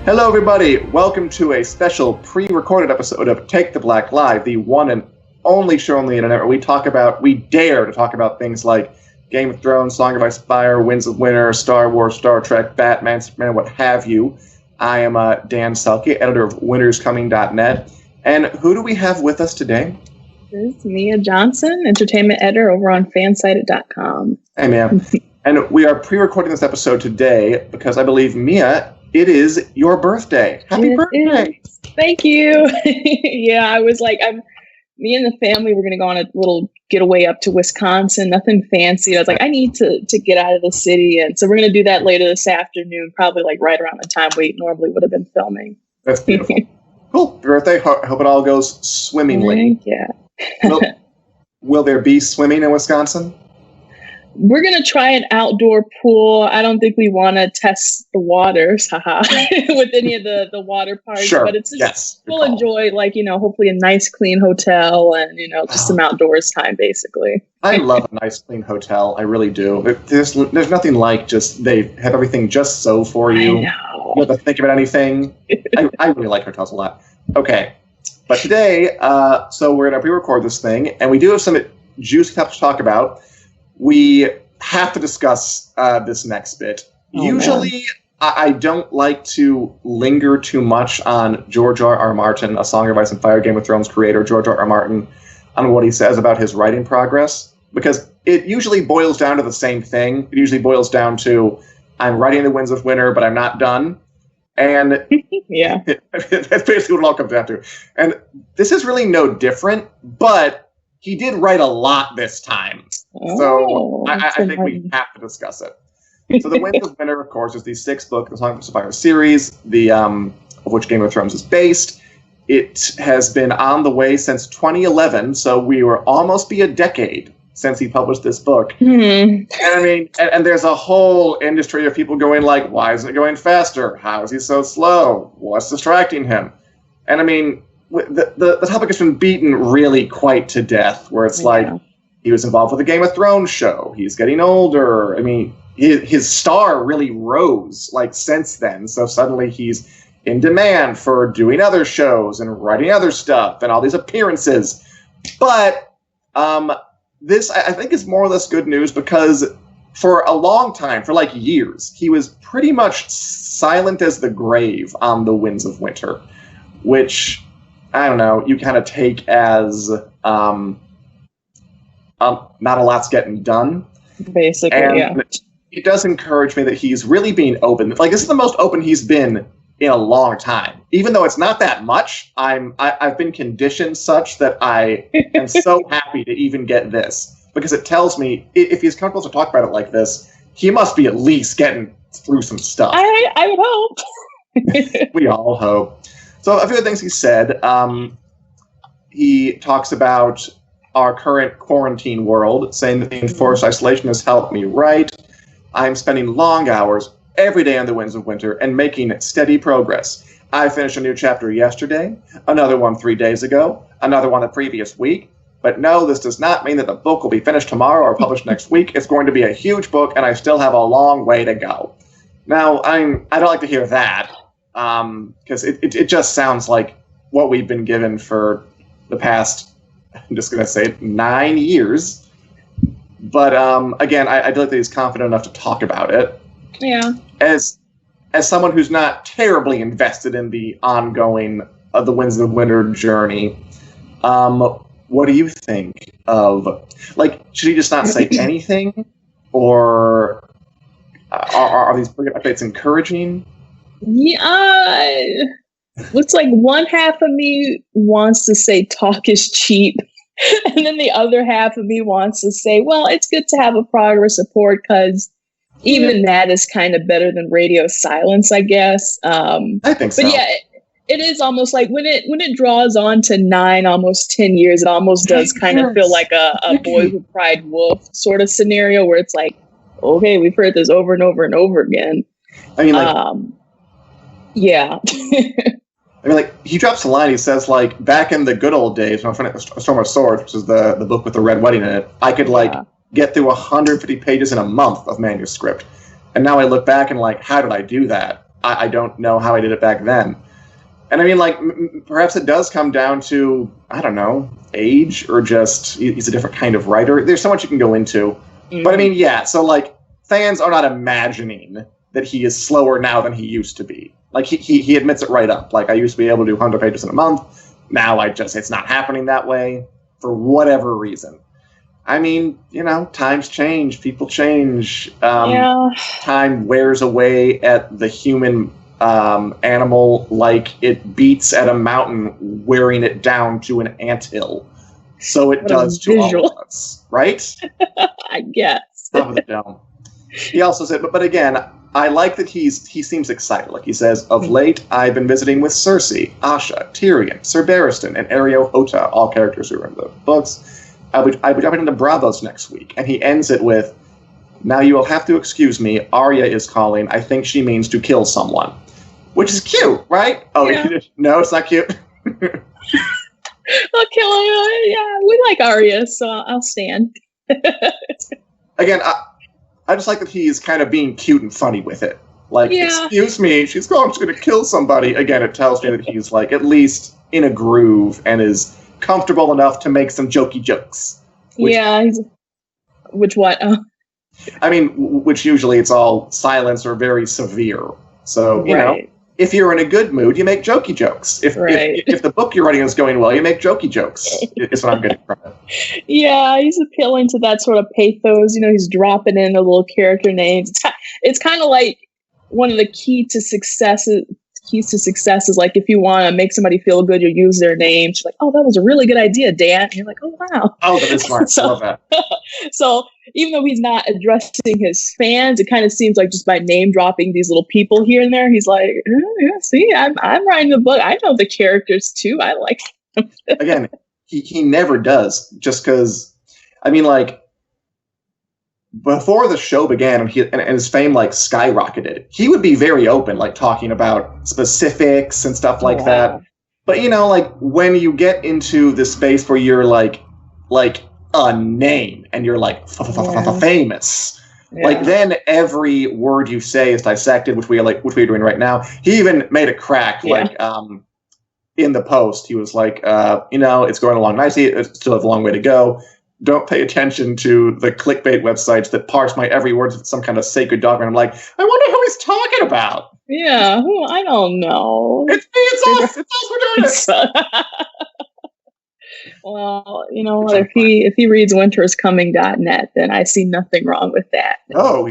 Hello, everybody. Welcome to a special pre-recorded episode of Take the Black Live, the one and only show on the internet where we dare to talk about things like Game of Thrones, Song of Ice and Fire, Winds of Winter, Star Wars, Star Trek, Batman, Superman, what have you. I am Dan Selcke, editor of winterscoming.net. And who do we have with us today? This is Mia Johnson, entertainment editor over on fansided.com. Hey, Mia. And we are pre-recording this episode today because I believe, Mia, it is your birthday. Happy birthday. Thank you. Yeah, I was like, me and the family were going to go on a little getaway up to Wisconsin, nothing fancy. I was like, I need to get out of the city. And so we're going to do that later this afternoon, probably like right around the time we normally would have been filming. That's beautiful. Cool. Happy birthday. Hope it all goes swimmingly. Yeah. Will there be swimming in Wisconsin? We're going to try an outdoor pool. I don't think we want to test the waters, with any of the water parks. Sure. But it's just, we'll enjoy, hopefully a nice, clean hotel and, just some outdoors time, basically. I love a nice, clean hotel. I really do. There's nothing like just they have everything just so for you. I know. You don't have to think about anything. I really like hotels a lot. Okay. But today, so we're going to pre-record this thing, and we do have some juicy stuff to talk about. We have to discuss this next bit. Usually, I don't like to linger too much on George R.R. Martin, A Song of Ice and Fire, Game of Thrones creator, George R.R. Martin, on what he says about his writing progress, because it usually boils down to the same thing. It usually boils down to, I'm writing The Winds of Winter, but I'm not done. And yeah, that's basically what it all comes down to. And this is really no different, but he did write a lot this time. So I think we have to discuss it. So The Winds of Winter, of course, is the 6-book The Song of Ice and Fire series, of which Game of Thrones is based. It has been on the way since 2011, so we will almost be a decade since he published this book. And I mean, and there's a whole industry of people going like, why isn't it going faster? How is he so slow? What's distracting him? And I mean, the topic has been beaten really quite to death, where it's like, he was involved with the Game of Thrones show. He's getting older. I mean, his star really rose since then. So suddenly he's in demand for doing other shows and writing other stuff and all these appearances. But this, I think, is more or less good news because for a long time, for years, he was pretty much silent as the grave on The Winds of Winter, which, I don't know, you kind of take as not a lot's getting done. Basically, and it does encourage me that he's really being open. This is the most open he's been in a long time. Even though it's not that much, I've been conditioned such that I am so happy to even get this. Because it tells me, if he's comfortable to talk about it like this, he must be at least getting through some stuff. I would hope. We all hope. So a few of the things he said, he talks about our current quarantine world, saying that the enforced isolation has helped me write. I'm spending long hours every day on The Winds of Winter and making steady progress. I finished a new chapter yesterday, another one 3 days ago, another one the previous week. But no, this does not mean that the book will be finished tomorrow or published next week. It's going to be a huge book, and I still have a long way to go. Now, I don't like to hear that, because it just sounds like what we've been given for the past, I'm just going to say 9 years. But again, I do like that he's confident enough to talk about it. Yeah. As someone who's not terribly invested in the ongoing The Winds of Winter journey, what do you think of, should he just not say anything? Or are these updates encouraging? Yeah. Looks like one half of me wants to say talk is cheap. And then the other half of me wants to say, well, it's good to have a progress report because even that is kind of better than radio silence, I guess. I think so. But yeah, it is almost like when it draws on to 9, almost 10 years, it almost does kind of feel like a boy who cried wolf sort of scenario where it's like, okay, we've heard this over and over and over again. I mean, yeah. I mean, he drops a line. He says, back in the good old days, when I finished Storm of Swords, which is the book with the red wedding in it, I could, get through 150 pages in a month of manuscript. And now I look back and, how did I do that? I don't know how I did it back then. And I mean, like, perhaps it does come down to, I don't know, age, or just he's a different kind of writer. There's so much you can go into. Mm-hmm. But I mean, yeah, so, like, fans are not imagining that he is slower now than he used to be. Like, he admits it right up. Like, I used to be able to do 100 pages in a month. Now it's not happening that way for whatever reason. I mean, you know, times change. People change. Time wears away at the human animal like it beats at a mountain, wearing it down to an anthill. So it does to all of us, right? I guess. Top of the dome. He also said, but again, I like that he seems excited. Like he says, of late, I've been visiting with Cersei, Asha, Tyrion, Ser Barristan, and Areo Hota, all characters who are in the books. I'll be jumping into Bravos next week. And he ends it with, now you will have to excuse me, Arya is calling. I think she means to kill someone. Which is cute, right? Oh, yeah. No, it's not cute. I'll kill him. Yeah, we like Arya, so I'll stand. Again, I just like that he's kind of being cute and funny with it. Like, excuse me, she's going to kill somebody. Again, it tells me that he's, like, at least in a groove and is comfortable enough to make some jokey jokes. Which what? I mean, which usually it's all silence or very severe. So, you know, if you're in a good mood, you make jokey jokes. If the book you're writing is going well, you make jokey jokes. Is what I'm getting from it. Yeah, he's appealing to that sort of pathos. You know, he's dropping in a little character names. It's kind of like one of the keys to success is like, if you want to make somebody feel good, you use their name. She's like, oh, that was a really good idea, Dan. And you're like, oh, wow. Oh, that is smart. I love that. So even though he's not addressing his fans, it kind of seems like just by name dropping these little people here and there, he's like, see, I'm writing the book. I know the characters too. I like them. Again, he never does, just because, I mean, like, before the show began and his fame like skyrocketed, he would be very open, like talking about specifics and stuff like that. But you know, like when you get into the space where you're like a name and you're like famous, like then every word you say is dissected, which we're doing right now. He even made a crack like in the post. He was like, you know, it's going along nicely. It still has a long way to go. Don't pay attention to the clickbait websites that parse my every word as some kind of sacred dogma. And I'm like, I wonder who he's talking about. Yeah, I don't know. It's me, it's us, we're doing it. Well, you know what? If he reads winteriscoming.net, then I see nothing wrong with that. Oh,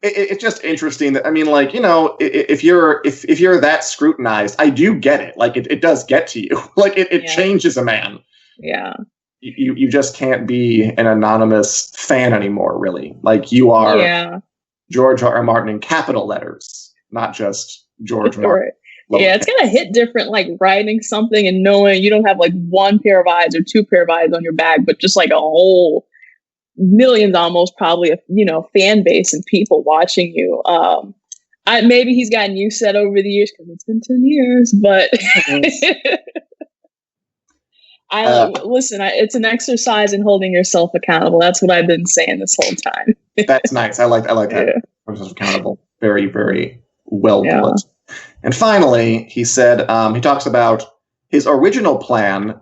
it's just interesting that, I mean, like, you know, if you're that scrutinized, I do get it. Like it does get to you. Like it changes a man. Yeah. You just can't be an anonymous fan anymore, really. Like, you are George R. R. Martin in capital letters, not just George Martin. Yeah, it's going to hit different, like, writing something and knowing you don't have, like, one pair of eyes or two pair of eyes on your back, but just, like, a whole millions almost probably, you know, fan base and people watching you. Maybe he's gotten used to that over the years because it's been 10 years, but... Listen, it's an exercise in holding yourself accountable. That's what I've been saying this whole time. That's nice. I like that. Accountable. Very, very well put. And finally, he said, he talks about his original plan.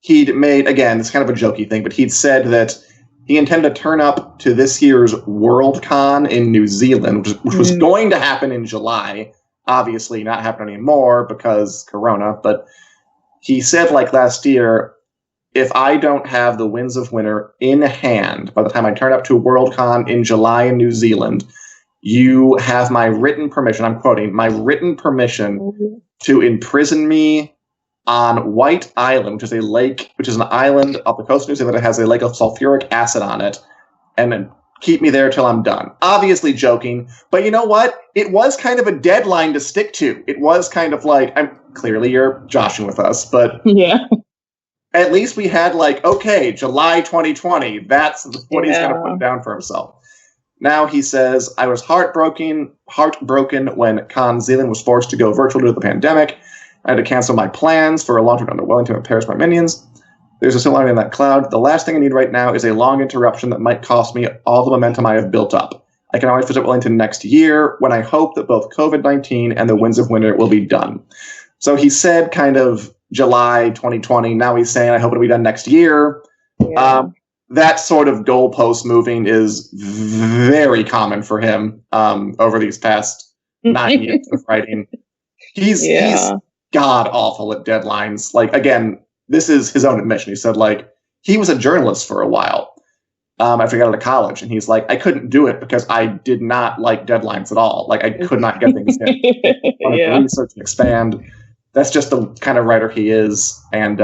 He'd made, again, it's kind of a jokey thing, but he'd said that he intended to turn up to this year's Worldcon in New Zealand, which was going to happen in July. Obviously not happening anymore because Corona, but he said, like last year, if I don't have the Winds of Winter in hand by the time I turn up to Worldcon in July in New Zealand, you have my written permission, I'm quoting, my written permission to imprison me on White Island, which is a lake, which is an island off the coast of New Zealand that has a lake of sulfuric acid on it, and then keep me there till I'm done. Obviously joking, but you know what? It was kind of a deadline to stick to. It was kind of like, clearly you're joshing with us, but at least we had like, okay, July 2020. That's what he's going to put down for himself. Now he says, I was heartbroken when Con Zealand was forced to go virtual due to the pandemic. I had to cancel my plans for a long trip to Wellington and Paris with my minions. There's a silver lining in that cloud. The last thing I need right now is a long interruption that might cost me all the momentum I have built up. I can always visit Wellington next year when I hope that both COVID-19 and the Winds of Winter will be done. So he said kind of July 2020. Now he's saying, I hope it'll be done next year. Yeah. That sort of goalpost moving is very common for him over these past 9 years of writing. He's god awful at deadlines. Like, again, this is his own admission. He said, like, he was a journalist for a while. After he got out of college, and he's like, I couldn't do it because I did not like deadlines at all. Like, I could not get things in. I wanted to research and expand. That's just the kind of writer he is, and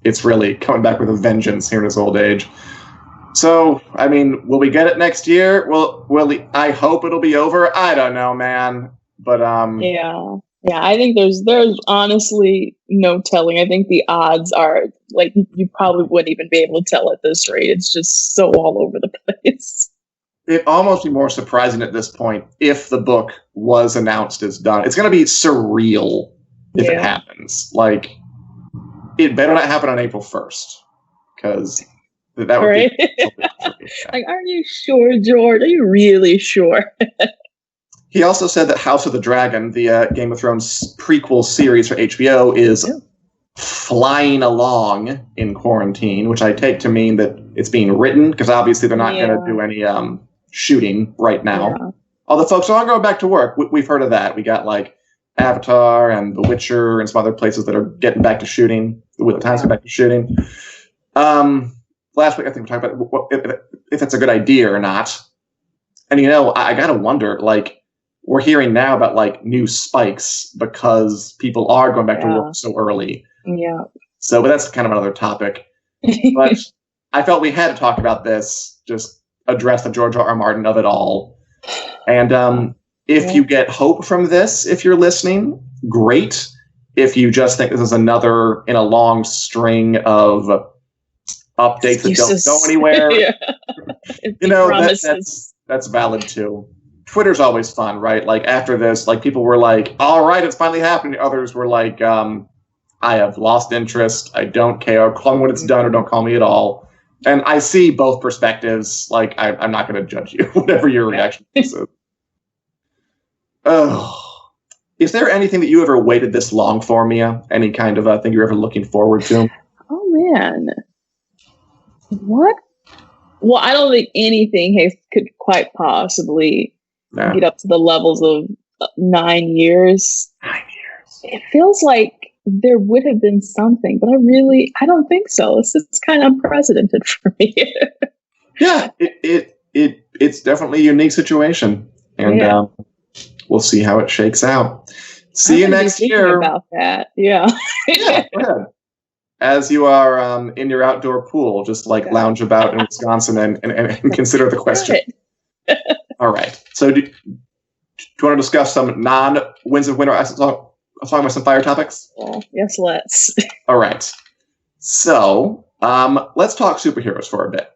it's really coming back with a vengeance here in his old age. So, I mean, will we get it next year? I hope it'll be over. I don't know, man. But yeah, I think there's honestly no telling. I think the odds are like you probably wouldn't even be able to tell at this rate. It's just so all over the place. It'd almost be more surprising at this point if the book was announced as done. It's going to be surreal if it happens. Like, it better not happen on April 1st, because that would be like, are you sure, George? Are you really sure? He also said that House of the Dragon, the Game of Thrones prequel series for HBO, is flying along in quarantine, which I take to mean that it's being written, because obviously they're not going to do any shooting right now. Yeah. Although folks are going back to work. We've heard of that. We got like Avatar and The Witcher and some other places that are getting back to shooting. The Times get back to shooting. Last week I think we talked about if that's a good idea or not. And I gotta wonder, like, we're hearing now about like new spikes because people are going back to work so early. Yeah. So, but that's kind of another topic. But I felt we had to talk about this, just address the George R. R. Martin of it all. And if you get hope from this, if you're listening, great. If you just think this is another in a long string of updates that don't go anywhere, that's valid too. Twitter's always fun, right? Like, after this, like, people were like, all right, it's finally happening. Others were like, I have lost interest. I don't care. Call me when it's done or don't call me at all. And I see both perspectives. Like, I'm not going to judge you, whatever your reaction is. Is there anything that you ever waited this long for, Mia? Any kind of thing you're ever looking forward to? Oh, man. What? Well, I don't think anything could quite possibly get up to the levels of 9 years. 9 years. It feels like there would have been something, but I don't think so. It's kind of unprecedented for me. Yeah, it's definitely a unique situation, and we'll see how it shakes out. See you next year. About that, yeah. Yeah, go ahead. As you are in your outdoor pool, just like lounge about in Wisconsin and consider the question. All right. So do you want to discuss some non-Winds of Winter? I'll talk about some fire topics. Yes, let's. All right. So let's talk superheroes for a bit.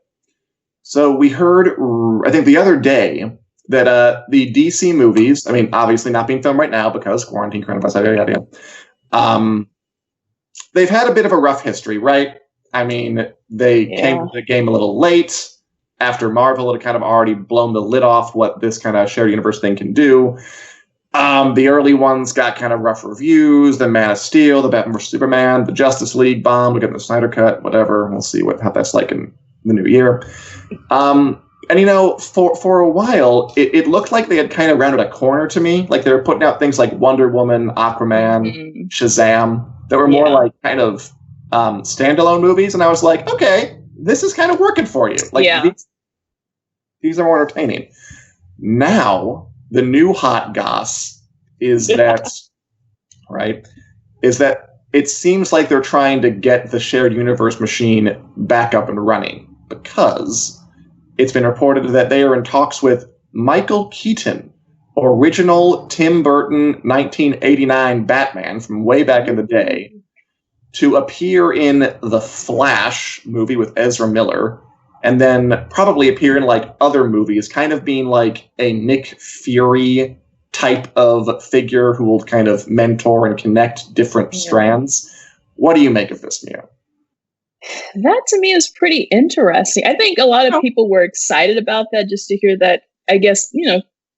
So we heard, I think the other day, that the DC movies, I mean, obviously not being filmed right now because quarantine, coronavirus, yada, yada. They've had a bit of a rough history, right? I mean, they came to the game a little late. After Marvel had kind of already blown the lid off what this kind of shared universe thing can do. The early ones got kind of rough reviews. The Man of Steel, the Batman vs. Superman, the Justice League bomb, we get the Snyder Cut, whatever. We'll see how that's like in the new year. And, for a while, it looked like they had kind of rounded a corner to me. Like, they were putting out things like Wonder Woman, Aquaman, Shazam, that were more like kind of standalone movies. And I was like, okay, this is kind of working for you. Like, these are more entertaining. Now, the new hot goss is that, is that it seems like they're trying to get the shared universe machine back up and running, because it's been reported that they are in talks with Michael Keaton, original Tim Burton 1989 Batman from way back in the day, to appear in the Flash movie with Ezra Miller, and then probably appear in like other movies, kind of being like a Nick Fury type of figure who will kind of mentor and connect different strands. What do you make of this, Mia? That to me is pretty interesting. I think a lot of people were excited about that, just to hear that I guess,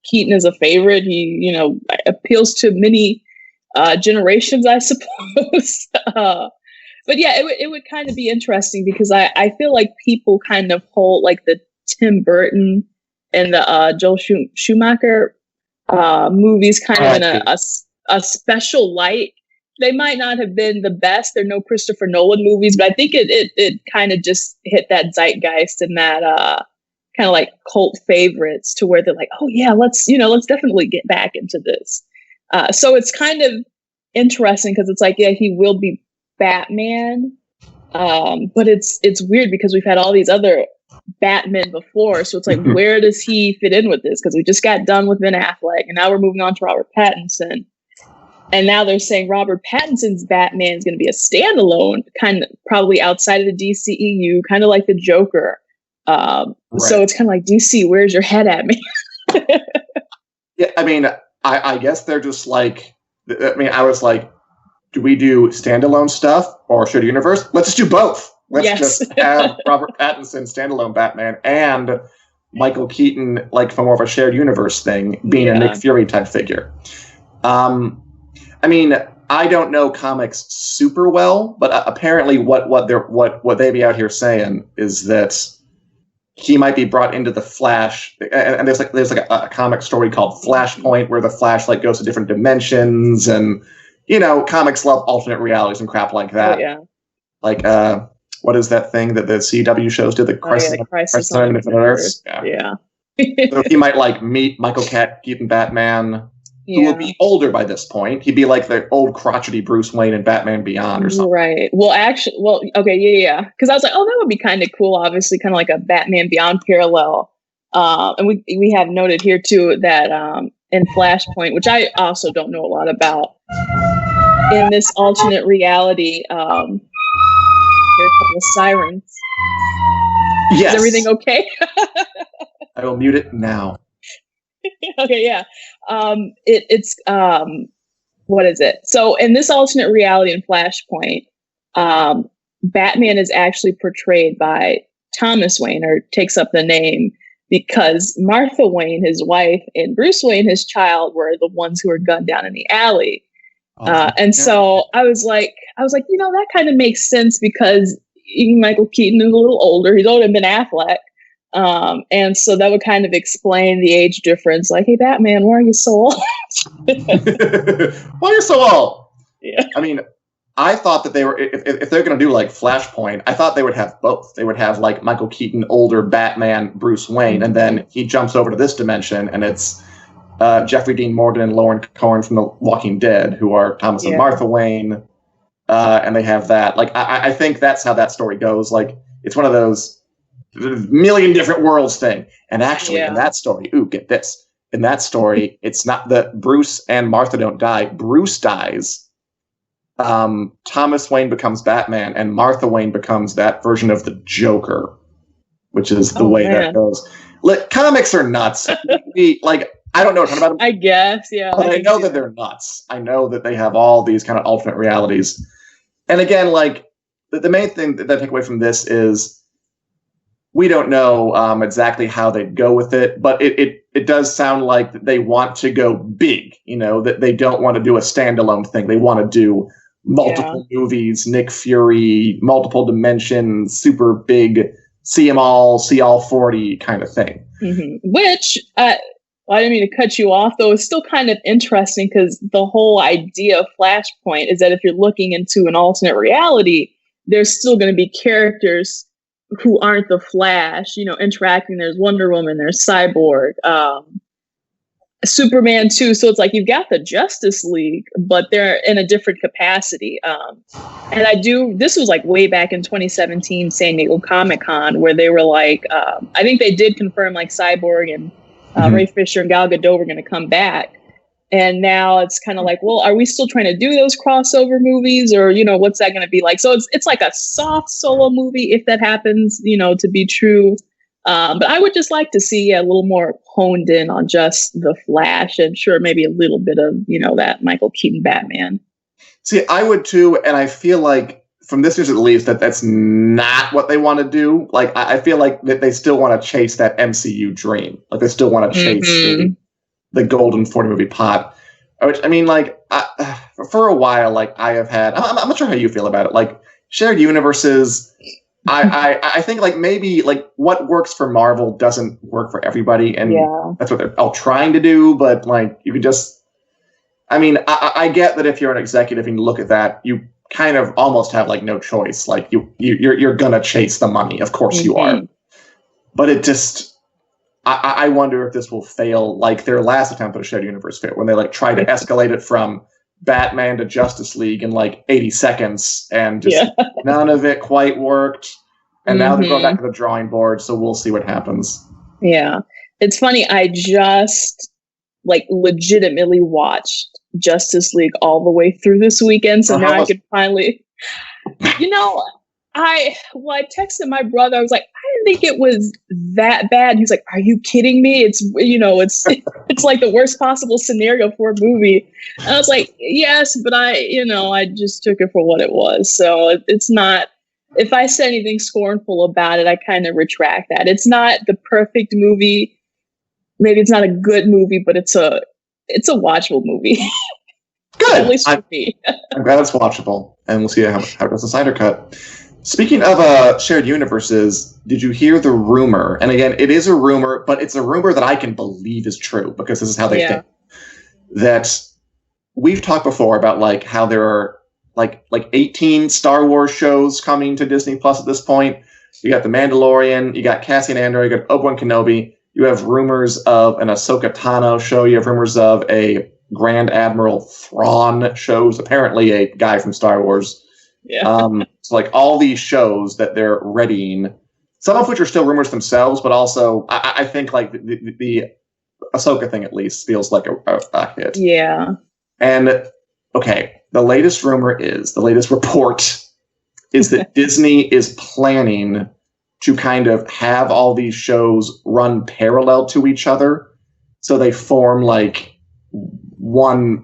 Keaton is a favorite. He, appeals to many generations, I suppose. But yeah, it would kind of be interesting because I feel like people kind of hold like the Tim Burton and the Joel Schumacher movies kind of in a special light. They might not have been the best. There are no Christopher Nolan movies, but I think it kind of just hit that zeitgeist and that kind of like cult favorites to where they're like, oh yeah, let's definitely get back into this. So it's kind of interesting because it's like, yeah, he will be Batman, but it's weird because we've had all these other Batman before, so it's like, where does he fit in with this? Because we just got done with Ben Affleck, and now we're moving on to Robert Pattinson, and now they're saying Robert Pattinson's Batman is going to be a standalone, kind of probably outside of the DCEU, kind of like the Joker. So it's kind of like, DC, where's your head at, man? Yeah, I mean, I guess they're just like, I was like, do we do standalone stuff or shared universe? Let's just do both. Let's just have Robert Pattinson standalone Batman and Michael Keaton, like for more of a shared universe thing, being a Nick Fury type figure. I mean, I don't know comics super well, but apparently what they be out here saying is that he might be brought into the Flash, and there's like a comic story called Flashpoint where the Flash like goes to different dimensions, and comics love alternate realities and crap like that. Oh, yeah. Like what is that thing that the CW shows do? The Crisis on Infinite Earths. Yeah. So he might like meet Michael Keaton Batman, who will be older by this point. He'd be like the old crotchety Bruce Wayne in Batman Beyond or something. Right. Well, okay, yeah. Because I was like, oh, that would be kind of cool. Obviously, kind of like a Batman Beyond parallel. And we have noted here too that in Flashpoint, which I also don't know a lot about, in this alternate reality, here are a couple of sirens. Yes. Is everything okay? I will mute it now. Okay, yeah. It's what is it? So in this alternate reality in Flashpoint, Batman is actually portrayed by Thomas Wayne, or takes up the name, because Martha Wayne, his wife, and Bruce Wayne, his child, were the ones who were gunned down in the alley. So I was like, that kind of makes sense because even Michael Keaton is a little older. He's older than Ben Affleck. And so that would kind of explain the age difference. Like, hey, Batman, why are you so old? Why are you so old? Yeah. I mean, I thought that they were, if they're going to do like Flashpoint, I thought they would have both. They would have like Michael Keaton, older Batman, Bruce Wayne, and then he jumps over to this dimension, and it's Jeffrey Dean Morgan and Lauren Cohen from The Walking Dead, who are Thomas and Martha Wayne, and they have that. Like, I think that's how that story goes. Like, it's one of those million different worlds thing. And actually, in that story, get this. In that story, it's not that Bruce and Martha don't die. Bruce dies. Thomas Wayne becomes Batman, and Martha Wayne becomes that version of the Joker, which is the way that goes. Like, comics are nuts. I don't know a ton about them. I guess, yeah. But I know that they're nuts. I know that they have all these kind of alternate realities. And again, like, the main thing that I take away from this is we don't know exactly how they'd go with it, but it does sound like they want to go big, that they don't want to do a standalone thing. They want to do multiple movies, Nick Fury, multiple dimensions, super big, see them all, see all 40 kind of thing. Mm-hmm. Which, I didn't mean to cut you off, though. It's still kind of interesting because the whole idea of Flashpoint is that if you're looking into an alternate reality, there's still going to be characters who aren't the Flash, interacting. There's Wonder Woman, there's Cyborg, Superman too. So it's like you've got the Justice League, but they're in a different capacity. And this was like way back in 2017 San Diego Comic-Con, where they were like, I think they did confirm like Cyborg and Ray Fisher and Gal Gadot were going to come back. And now it's kind of like, well, are we still trying to do those crossover movies, or, what's that going to be like? So it's like a soft solo movie if that happens, to be true. But I would just like to see a little more honed in on just the Flash, and sure, maybe a little bit of, that Michael Keaton Batman. See, I would too. And I feel like from this news at least, that's not what they want to do. Like, I feel like that they still want to chase that MCU dream. Like, they still want to chase the golden 40 movie pot. Which, I mean, like, for a while, like, I have had, I'm not sure how you feel about it. Like, shared universes, I think, like, maybe, like, what works for Marvel doesn't work for everybody. And that's what they're all trying to do. But, like, you could just, I mean, I get that if you're an executive and you look at that, you kind of almost have, like, no choice. Like, you're gonna chase the money. Of course you are. But it just, I wonder if this will fail like their last attempt at a shared universe failed, when they, like, try to escalate it from Batman to Justice League in, like, 80 seconds, and just none of it quite worked. And now they're going back to the drawing board, so we'll see what happens. Yeah. It's funny, I just, like, legitimately watched Justice League all the way through this weekend, so now I could finally, I texted my brother. I was like, I didn't think it was that bad. He's like, are you kidding me? It's it's like the worst possible scenario for a movie. And I was like, yes, but I just took it for what it was. So it's not, if I said anything scornful about it, I kind of retract that. It's not the perfect movie. Maybe it's not a good movie, but it's a watchable movie. Good. At least for me. I'm glad it's watchable, and we'll see how it does the Snyder Cut. Speaking of shared universes, did you hear the rumor? And again, it is a rumor, but it's a rumor that I can believe is true, because this is how they think. That we've talked before about, like, how there are like 18 Star Wars shows coming to Disney Plus at this point. You got The Mandalorian, you got Cassian Andor, you got Obi-Wan Kenobi. You have rumors of an Ahsoka Tano show. You have rumors of a Grand Admiral Thrawn shows, apparently a guy from Star Wars. So, like, all these shows that they're readying, some of which are still rumors themselves, but also I think, like, the Ahsoka thing at least feels like a hit. Yeah. And, okay, the latest report is that Disney is planning to kind of have all these shows run parallel to each other, so they form, like, one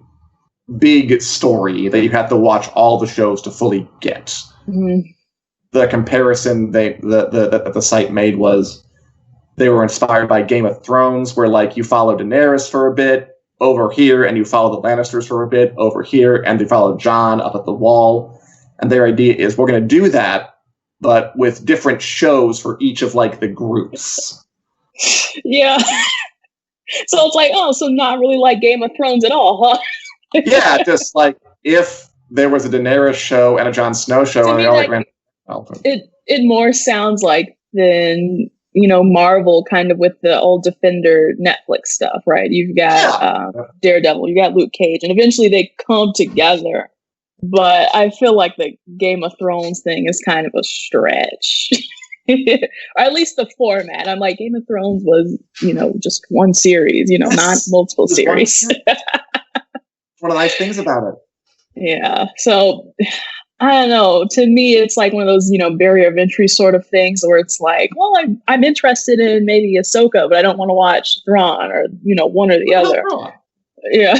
big story that you have to watch all the shows to fully get. The comparison that the site made was they were inspired by Game of Thrones, where, like, you follow Daenerys for a bit over here, and you follow the Lannisters for a bit over here, and they follow Jon up at the Wall. And their idea is, we're going to do that, but with different shows for each of, like, the groups. Yeah. So it's like, so not really like Game of Thrones at all, huh? Yeah, just like if there was a Daenerys show and a Jon Snow show, and they all ran. It more sounds like than Marvel, kind of with the old Defender Netflix stuff, right? You've got Daredevil, you got Luke Cage, and eventually they come together. But I feel like the Game of Thrones thing is kind of a stretch. Or at least the format. I'm like, Game of Thrones was, just one series, not multiple series. One of the nice things about it. Yeah. So I don't know. To me, it's like one of those, barrier of entry sort of things where it's like, well, I'm interested in maybe Ahsoka, but I don't want to watch Thrawn or, one or the other. Yeah.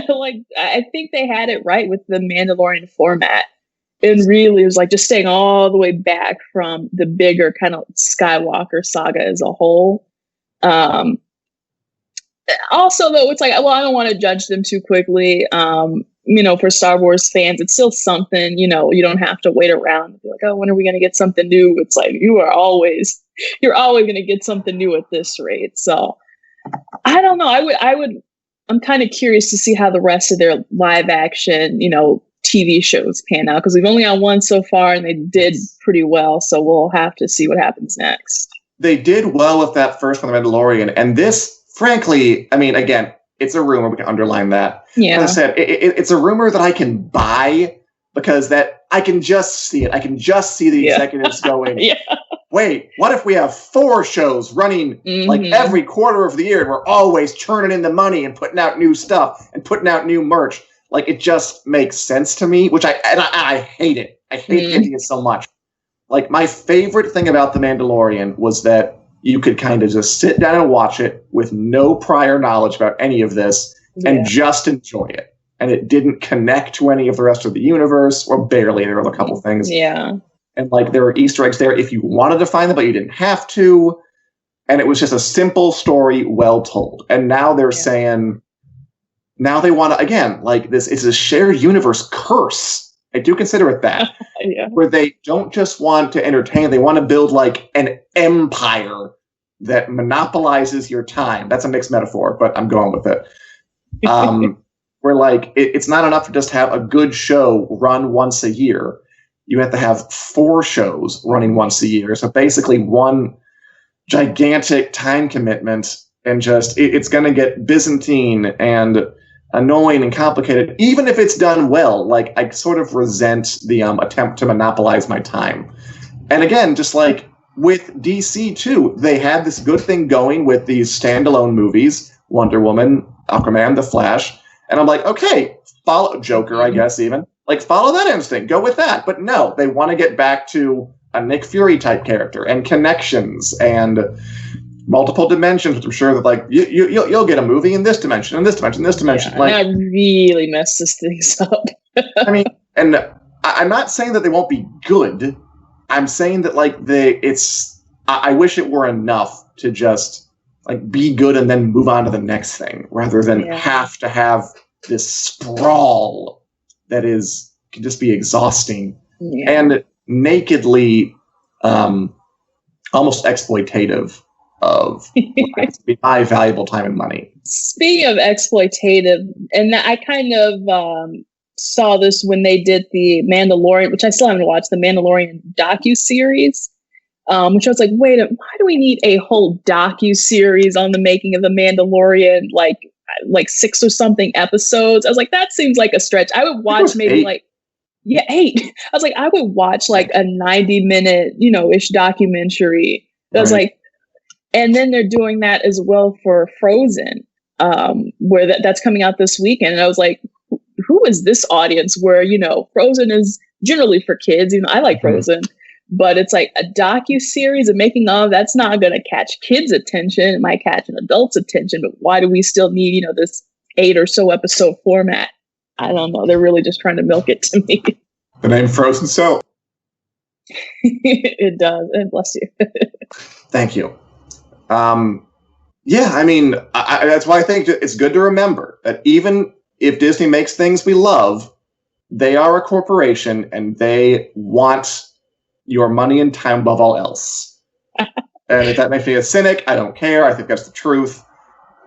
Like, I think they had it right with the Mandalorian format. And really, it was like just staying all the way back from the bigger kind of Skywalker saga as a whole. Also, though, it's like, well, I don't want to judge them too quickly. For Star Wars fans, it's still something, you don't have to wait around and be like, oh, when are we going to get something new? It's like, you're always going to get something new at this rate. So I don't know. I'm kind of curious to see how the rest of their live action, TV shows pan out, because we've only got one so far and they did pretty well. So we'll have to see what happens next. They did well with that first one, The Mandalorian. And this, frankly, I mean, again, it's a rumor. We can underline that. Yeah. As I said, it's a rumor that I can buy, because that I can just see it. I can just see the executives going, wait, what if we have 4 shows running like every quarter of the year, and we're always churning in the money and putting out new stuff and putting out new merch? Like, it just makes sense to me, which I hate it. I hate the idea so much. Like, my favorite thing about The Mandalorian was that you could kind of just sit down and watch it with no prior knowledge about any of this and just enjoy it. and it didn't connect to any of the rest of the universe, or barely. There were a couple things. Yeah. And like there were Easter eggs there if you wanted to find them, but you didn't have to. And it was just a simple story, well told. And now they're saying, now they want to, again, like this, it's a shared universe curse. I do consider it that. Where they don't just want to entertain, they want to build like an empire that monopolizes your time. That's a mixed metaphor, but I'm going with it. Where like it's not enough to just have a good show run once a year. You have to have 4 shows running once a year. So basically one gigantic time commitment, and just it's going to get Byzantine and annoying and complicated, even if it's done well. Like, I sort of resent the attempt to monopolize my time. And again, just like with DC too, they had this good thing going with these standalone movies, Wonder Woman, Aquaman, The Flash, and I'm like, okay, follow Joker, I guess, even like follow that instinct, go with that. But no, they want to get back to a Nick Fury type character and connections and multiple dimensions, which I'm sure that like you'll get a movie in this dimension, and this dimension, this dimension. Yeah, like, that really messes things up. I mean, and I'm not saying that they won't be good. I'm saying that like I wish it were enough to just like be good and then move on to the next thing, rather than have to have this sprawl that can just be exhausting and nakedly almost exploitative of my valuable time and money. Speaking of exploitative, and I kind of saw this when they did the Mandalorian, which I still haven't watched, the Mandalorian docu-series, which I was like, wait, why do we need a whole docu-series on the making of the Mandalorian, like 6 or something episodes? I was like, that seems like a stretch. I would watch maybe 8. 8. I was like, I would watch like a 90-minute, ish documentary. I was like, and then they're doing that as well for Frozen, where that's coming out this weekend. And I was like, who is this audience where, Frozen is generally for kids. I like Frozen, but it's like a docu-series, a making of, that's not going to catch kids' attention. It might catch an adult's attention, but why do we still need, this 8 or so episode format? I don't know. They're really just trying to milk it to me. The name Frozen sells. It does. And bless you. Thank you. I mean, that's why I think it's good to remember that even if Disney makes things we love, they are a corporation and they want your money and time above all else. And if that makes me a cynic, I don't care. I think that's the truth.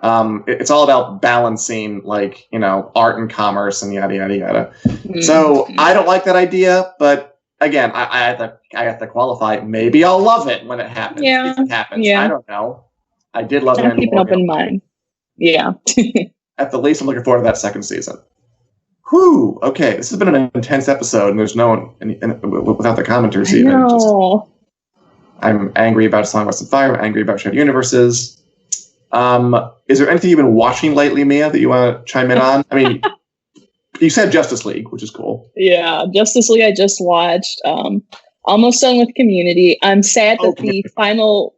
It's all about balancing, like, art and commerce and yada, yada, yada. Mm-hmm. So I don't like that idea, but again, I have to qualify. Maybe I'll love it when it happens. Yeah. If it happens. Yeah. I don't know. I did love it. I'll keep an open mind. Yeah. At the least, I'm looking forward to that second season. Whew. Okay. This has been an intense episode, and there's no one without the commenters even. I'm angry about Song of Ice and Fire. I'm angry about shared universes. Is there anything you've been watching lately, Mia, that you want to chime in on? I mean, you said Justice League, which is cool. Yeah, Justice League I just watched. Almost done with Community. I'm sad that the final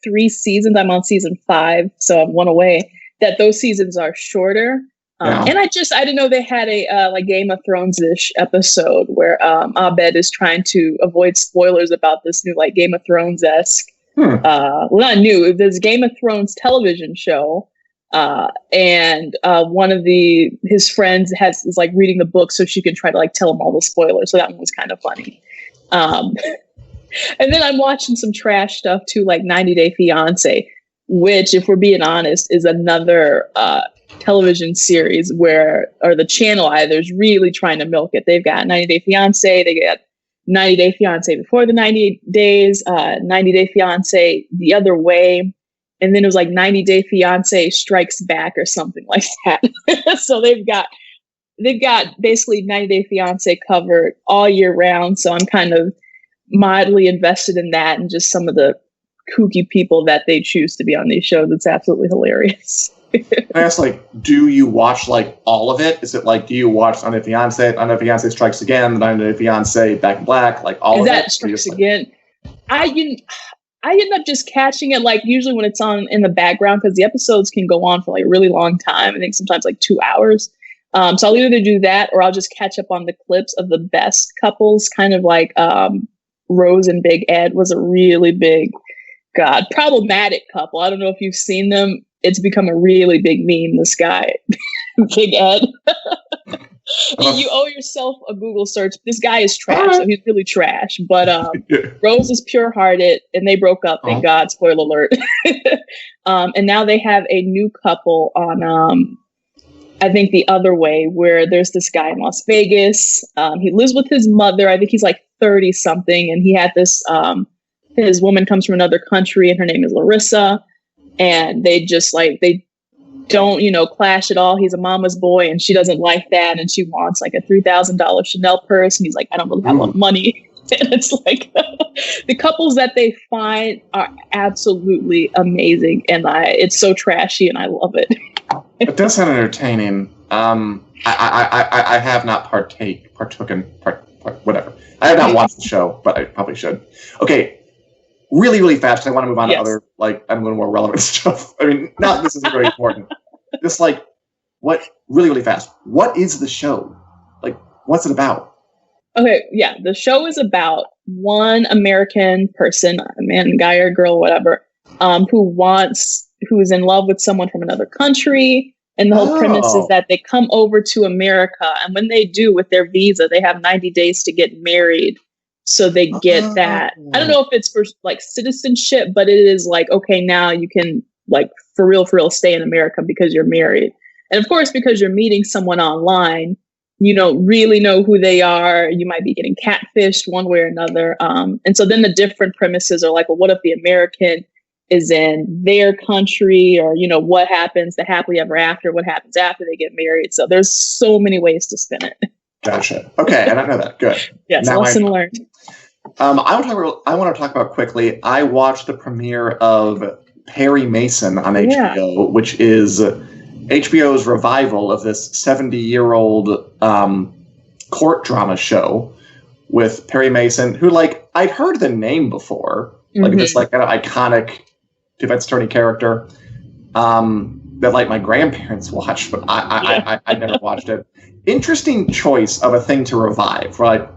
3 seasons, I'm on season 5, so I'm one away, that those seasons are shorter. And I didn't know they had a Game of Thrones-ish episode where Abed is trying to avoid spoilers about this new Game of Thrones-esque. Not new. There's a Game of Thrones television show, and one of his friends is reading the book so she can try to tell him all the spoilers. So that one was kind of funny. And then I'm watching some trash stuff too, like 90 Day Fiance, which, if we're being honest, is another television series or the channel either is really trying to milk it. They've got 90 Day Fiance, they got 90 Day Fiance Before the 90 Days, 90 Day Fiance The Other Way, and then it was 90 Day Fiance Strikes Back or something like that. So they've got basically 90 Day Fiance covered all year round. So I'm kind of mildly invested in that and just some of the kooky people that they choose to be on these shows. It's absolutely hilarious. I ask, do you watch all of it? Is it do you watch 90 Day Fiance, 90 Day Fiance Strikes Again, the 90 Day Fiance Back in Black, all is of that it? Strikes Again? I end up just catching it usually when it's on in the background, because the episodes can go on for a really long time. I think sometimes 2 hours. So I'll either do that or I'll just catch up on the clips of the best couples, kind of like Rose and Big Ed was a really big, problematic couple. I don't know if you've seen them. It's become a really big meme, this guy, Big Ed. You owe yourself a Google search. This guy is trash, so he's really trash. But Rose is pure-hearted, and they broke up, thank God, spoiler alert. And now they have a new couple on, I think, The Other Way, where there's this guy in Las Vegas. He lives with his mother. I think he's like 30-something, and he had this, his woman comes from another country, and her name is Larissa. And they just they don't, clash at all. He's a mama's boy and she doesn't like that. And she wants like a $3,000 Chanel purse. And he's like, I don't really have a lot of money. And it's like the couples that they find are absolutely amazing. And it's so trashy and I love it. It does sound entertaining. I have not whatever. I have not watched the show, but I probably should. Okay. Really, really fast, because I want to move on to other, I'm going to more relevant stuff. I mean, this isn't very important. Just really, really fast. What is the show? What's it about? Okay, yeah. The show is about one American person, a man, guy or girl, whatever, who's in love with someone from another country. And the whole premise is that they come over to America. And when they do with their visa, they have 90 days to get married. So they get that. I don't know if it's for citizenship, but it is okay, now you can for real stay in America because you're married. And of course, because you're meeting someone online, you don't really know who they are. You might be getting catfished one way or another. And so then the different premises are well, what if the American is in their country, or, what happens, the happily ever after, what happens after they get married. So there's so many ways to spin it. Gotcha. Okay, I don't know that. Good. Yes, lesson learned. I want to talk about quickly. I watched the premiere of Perry Mason on HBO, which is HBO's revival of this 70-year-old court drama show with Perry Mason, who I'd heard the name before, this kind of iconic defense attorney character that my grandparents watched, but I never watched it. Interesting choice of a thing to revive, right?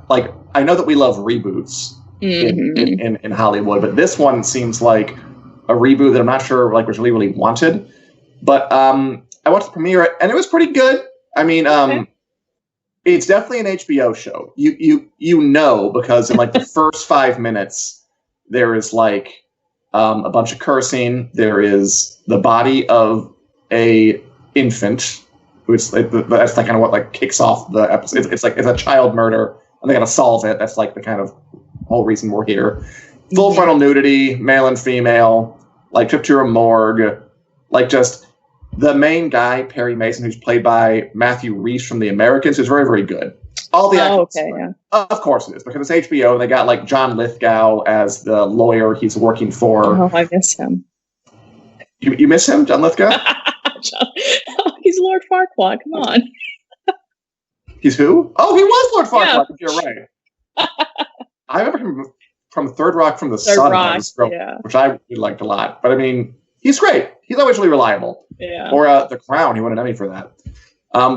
I know that we love reboots in Hollywood, but this one seems like a reboot that I'm not sure was really wanted. But I watched the premiere and it was pretty good. I mean, it's definitely an HBO show. Because in the first 5 minutes there is a bunch of cursing. There is the body of a infant. Which that's kind of what kicks off the episode. It's a child murder, and they got to solve it. That's the kind of whole reason we're here. Full frontal nudity, male and female, trip to a morgue, just the main guy, Perry Mason, who's played by Matthew Rhys from The Americans, who's very, very good. All the actors, of course it is, because it's HBO, and they got John Lithgow as the lawyer he's working for. Oh, I miss him. You miss him, John Lithgow? He's Lord Farquaad. Come on. He's who? Oh, he was Lord Farquaad. Yeah. You're right. I remember him from Third Rock from the Sun, which I really liked a lot. But I mean, he's great. He's always really reliable. Yeah. Or The Crown. He won an Emmy for that.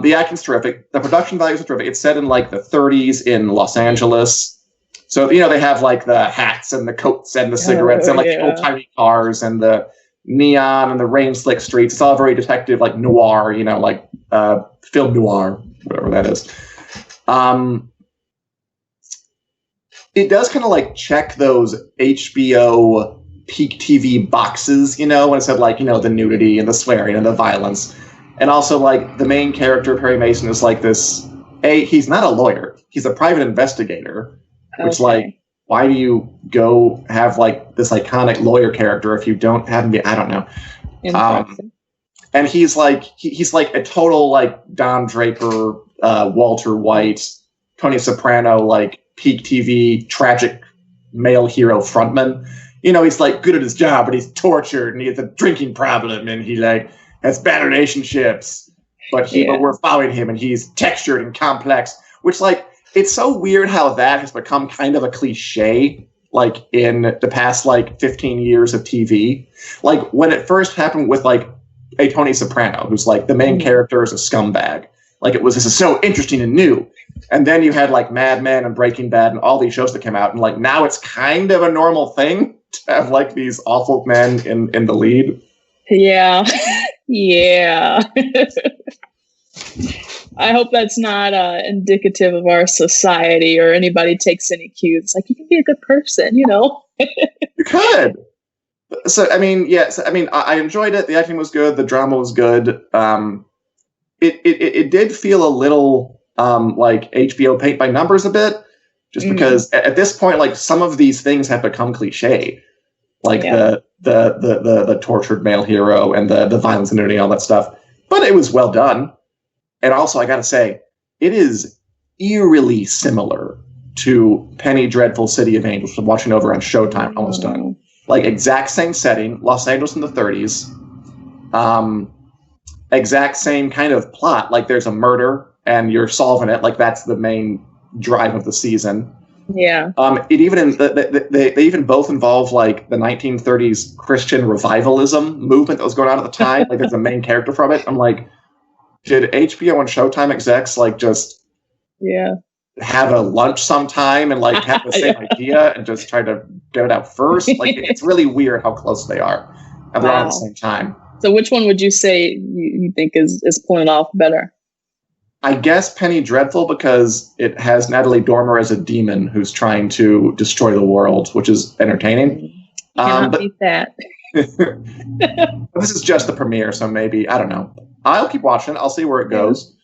The acting's terrific. The production values are terrific. It's set in the 30s in Los Angeles. So they have the hats and the coats and the cigarettes and the old tiny cars and the neon and the rain-slick streets. It's all very detective, noir, film noir, whatever that is. It does kind of check those HBO peak TV boxes, when it said the nudity and the swearing and the violence. And also the main character, Perry Mason, is this, he's not a lawyer. He's a private investigator, which why do you go have this iconic lawyer character if you don't have him be? I don't know. And he's he's a total Don Draper, Walter White, Tony Soprano, peak TV tragic male hero frontman. He's good at his job, but he's tortured and he has a drinking problem and he has bad relationships. But we're following him and he's textured and complex, which it's so weird how that has become kind of a cliche, in the past 15 years of TV. When it first happened with a Tony Soprano, who's the main character is a scumbag. Like this is so interesting and new. And then you had like Mad Men and Breaking Bad and all these shows that came out, and like now it's kind of a normal thing to have like these awful men in the lead. Yeah. Yeah. I hope that's not indicative of our society or anybody takes any cues. Like, you can be a good person, you know? You could. So, I mean, yes. I mean, I enjoyed it. The acting was good. The drama was good. It did feel a little like HBO paint by numbers a bit, just because at this point, like some of these things have become cliche, like the tortured male hero and the violence and nudity and all that stuff. But it was well done. And also, I got to say, it is eerily similar to Penny Dreadful City of Angels, I'm watching over on Showtime, almost done. Like, exact same setting, Los Angeles in the 30s. Exact same kind of plot. Like, there's a murder, and you're solving it. Like, that's the main drive of the season. Yeah. It even they even both involve like the 1930s Christian revivalism movement that was going on at the time. Like, there's a main character from it. I'm like, did HBO and Showtime execs like just have a lunch sometime and like have the same idea and just try to get it out first? Like, it's really weird how close they are, and they're on at the same time. So, which one would you say you think is pulling off better? I guess Penny Dreadful, because it has Natalie Dormer as a demon who's trying to destroy the world, which is entertaining. Cannot beat that. This is just the premiere, so maybe, I don't know. I'll keep watching. I'll see where it goes.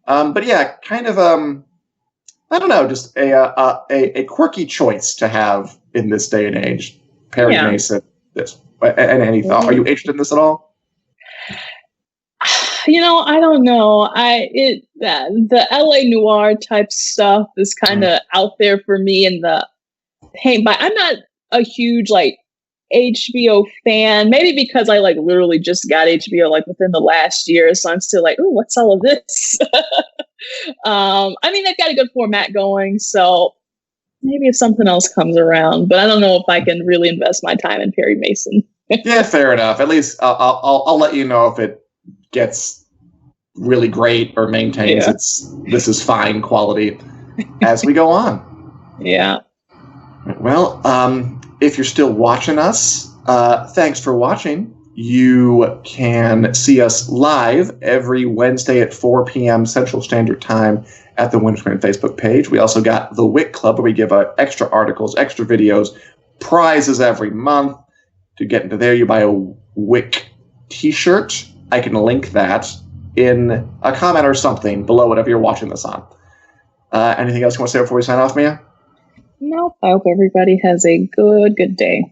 But yeah, kind of, I don't know, just a quirky choice to have in this day and age. Perry Mason, this. And any thought? Are you interested in this at all? You know, I don't know. The LA noir type stuff is kind of out there for me in the paint, but I'm not a huge like HBO fan. Maybe because I like literally just got HBO like within the last year, so I'm still like, oh, what's all of this? I mean, they've got a good format going, so maybe if something else comes around, but I don't know if I can really invest my time in Perry Mason. Yeah, fair enough. At least I'll let you know if it gets really great or maintains this is fine quality as we go on. Yeah. Well, if you're still watching us, thanks for watching. You can see us live every Wednesday at 4 p.m. Central Standard Time at the Winter Screen Facebook page. We also got the WIC Club, where we give extra articles, extra videos, prizes every month. To get into there, you buy a WIC t-shirt. I can link that in a comment or something below whatever you're watching this on. Anything else you want to say before we sign off, Mia? Nope. I hope everybody has a good day.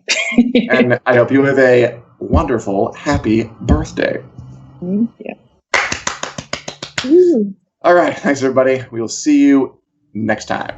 And I hope you have a wonderful, happy birthday. Yeah. All right. Thanks, everybody. We will see you next time.